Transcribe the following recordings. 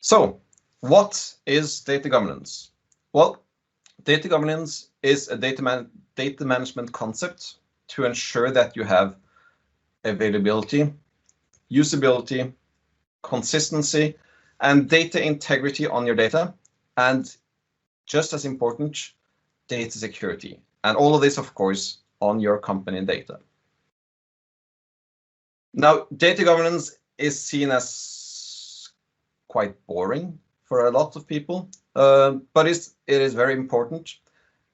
So, what is data governance? Well, data governance is a data management concept to ensure that you have availability, usability, consistency, and data integrity on your data, and just as important, data security. And all of this, of course, on your company data. Now, data governance is seen as quite boring for a lot of people, but it is very important.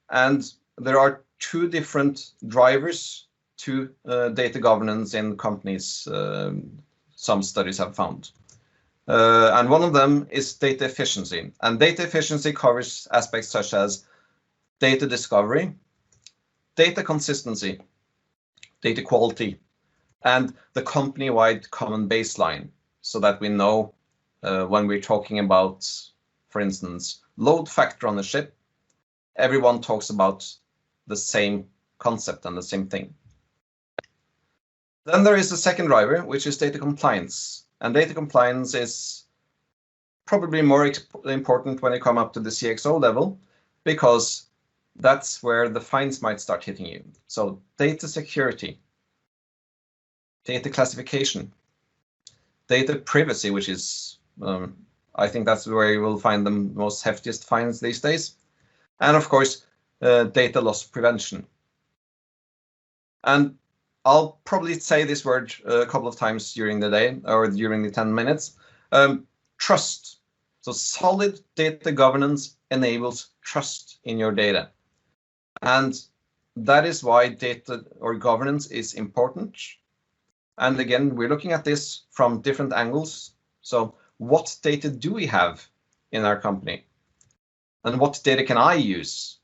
And there are two different drivers to data governance in companies, some studies have found. And one of them is data efficiency. And data efficiency covers aspects such as data discovery, data consistency, data quality, and the company-wide common baseline, so that we know when we're talking about, for instance, load factor on the ship, everyone talks about the same concept and the same thing. Then there is the second driver, which is data compliance. And data compliance is probably more important when you come up to the CXO level, because that's where the fines might start hitting you. So data security, data classification, data privacy, which is, I think that's where you will find the most heftiest fines these days. And of course, data loss prevention. And I'll probably say this word a couple of times during the day or during the 10 minutes. Trust. So solid data governance enables trust in your data. And that is why data or governance is important. And again, we're looking at this from different angles. So what data do we have in our company? And what data can I use?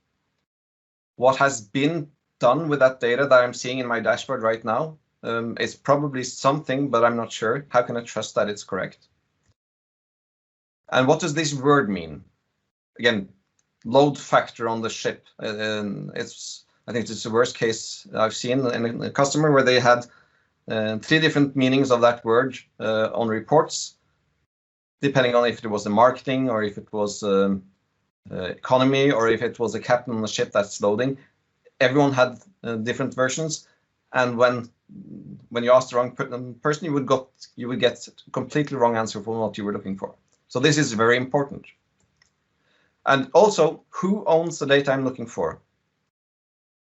What has been done with that data that I'm seeing in my dashboard right now? It's probably something, but I'm not sure. How can I trust that it's correct? And what does this word mean? Again, load factor on the ship. I think it's the worst case I've seen in a customer where they had 3 different meanings of that word on reports, depending on if it was the marketing or if it was economy or if it was a captain on the ship that's loading. Everyone had different versions, and when you asked the wrong person, you would get a completely wrong answer from what you were looking for. So this is very important. And also, who owns the data I'm looking for?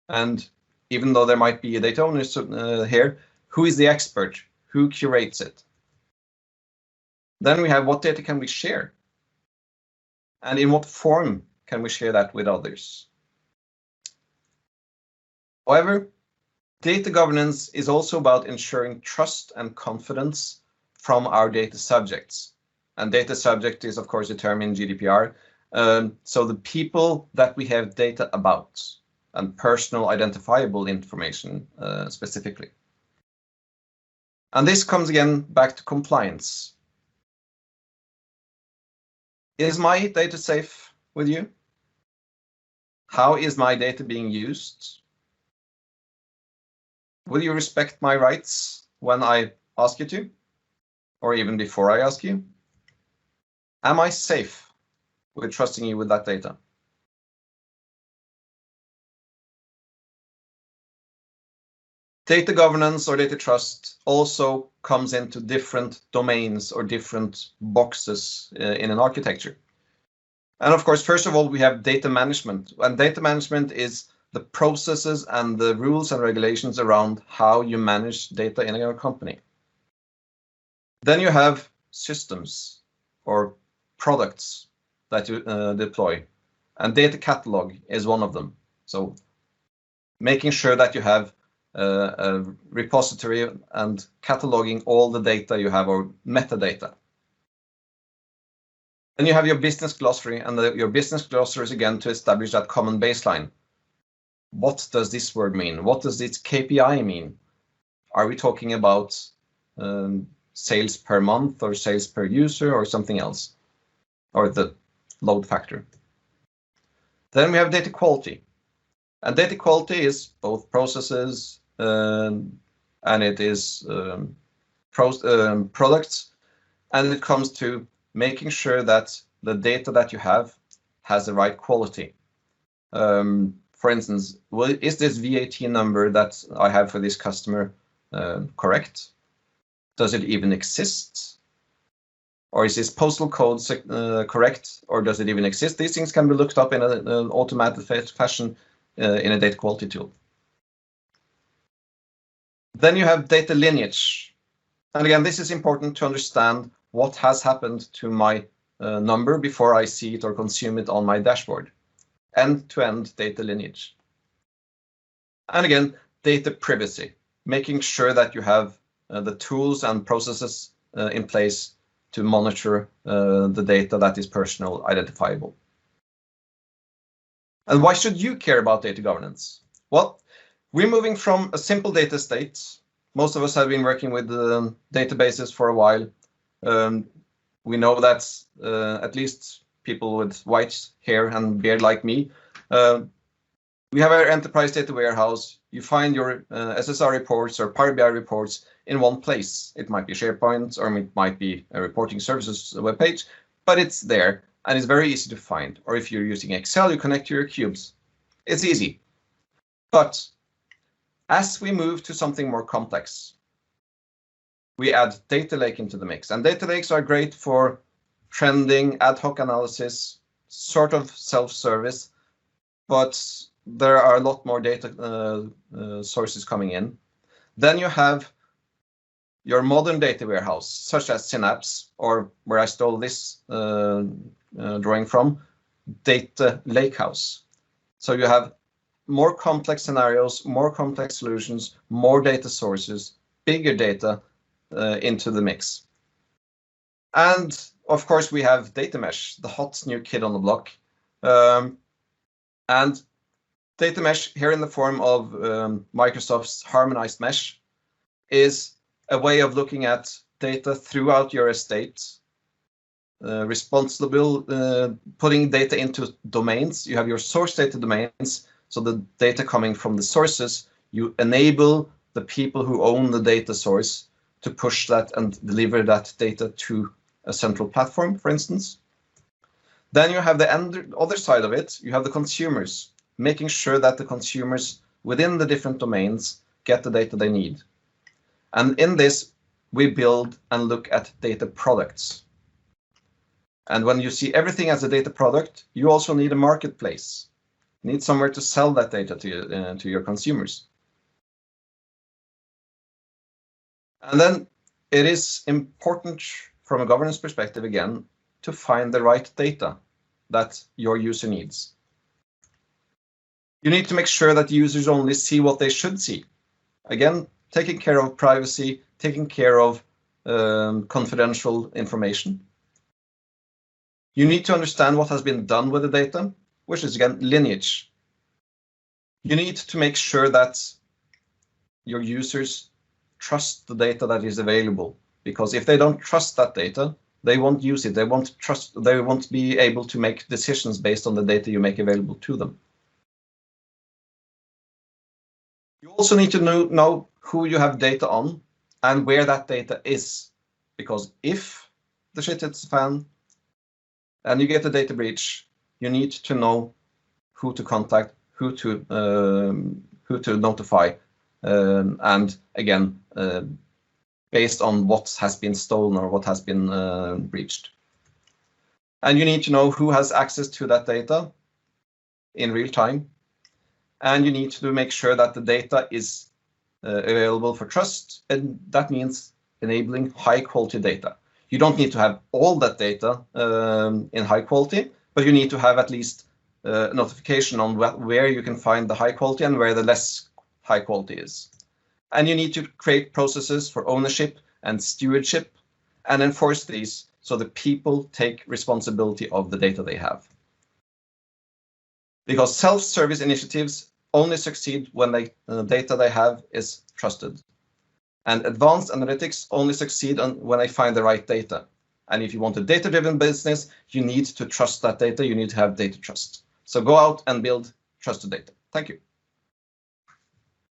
And even though there might be a data owner here, who is the expert? Who curates it? Then we have what data can we share? And in what form can we share that with others? However, data governance is also about ensuring trust and confidence from our data subjects. And data subject is, of course, a term in GDPR. So the people that we have data about and personal identifiable information specifically. And this comes again back to compliance. Is my data safe with you? How is my data being used? Will you respect my rights when I ask you to, or even before I ask you? Am I safe with trusting you with that data? Data governance or data trust also comes into different domains or different boxes in an architecture. And of course, first of all, we have data management. And data management is the processes and the rules and regulations around how you manage data in your company. Then you have systems or products that you deploy. And data catalog is one of them. So making sure that you have a repository and cataloging all the data you have, or metadata. Then you have your business glossary, and your business glossary is again to establish that common baseline. What does this word mean? What does its KPI mean? Are we talking about sales per month or sales per user or something else? Or the load factor. Then we have data quality. And data quality is both processes and it is products, and it comes to making sure that the data that you have has the right quality. For instance, is this VAT number that I have for this customer correct? Does it even exist? Or is this postal code correct, or does it even exist? These things can be looked up in an automated fashion in a data quality tool. Then you have data lineage. And again, this is important to understand what has happened to my number before I see it or consume it on my dashboard. End-to-end data lineage. And again, data privacy, making sure that you have the tools and processes in place to monitor the data that is personal identifiable. And why should you care about data governance? Well, we're moving from a simple data state. Most of us have been working with databases for a while. We know that at least people with white hair and beard like me, we have our enterprise data warehouse. You find your SSR reports or Power BI reports in one place. It might be SharePoint or it might be a reporting services webpage, but it's there and it's very easy to find. Or if you're using Excel, you connect to your cubes. It's easy. But as we move to something more complex, we add data lake into the mix. And data lakes are great for trending, ad hoc analysis, sort of self-service, but there are a lot more data sources coming in. Then you have your modern data warehouse, such as Synapse, or where I stole this drawing from, data lakehouse. So you have more complex scenarios, more complex solutions, more data sources, bigger data into the mix. And of course, we have data mesh, the hot new kid on the block. And data mesh here in the form of Microsoft's harmonized mesh is a way of looking at data throughout your estate, responsible, putting data into domains. You have your source data domains, so the data coming from the sources, you enable the people who own the data source to push that and deliver that data to a central platform, for instance. Then you have the other side of it, you have the consumers, making sure that the consumers within the different domains get the data they need. And in this, we build and look at data products. And when you see everything as a data product, you also need a marketplace. You need somewhere to sell that data to your consumers. And then it is important from a governance perspective, again, to find the right data that your user needs. You need to make sure that users only see what they should see. Again, taking care of privacy, taking care of confidential information. You need to understand what has been done with the data, which is again lineage. You need to make sure that your users trust the data that is available, because if they don't trust that data, they won't use it. They won't be able to make decisions based on the data you make available to them. You also need to know who you have data on and where that data is, because if the shit hits the fan and you get a data breach, you need to know who to contact, who to notify, and again, based on what has been stolen or what has been breached. And you need to know who has access to that data in real time. And you need to make sure that the data is available for trust, and that means enabling high quality data. You don't need to have all that data in high quality, but you need to have at least notification on where you can find the high quality and where the less high quality is. And you need to create processes for ownership and stewardship and enforce these so that people take responsibility of the data they have. Because self-service initiatives only succeed when the data they have is trusted. And advanced analytics only succeed when they find the right data. And if you want a data-driven business, you need to trust that data. You need to have data trust. So go out and build trusted data. Thank you.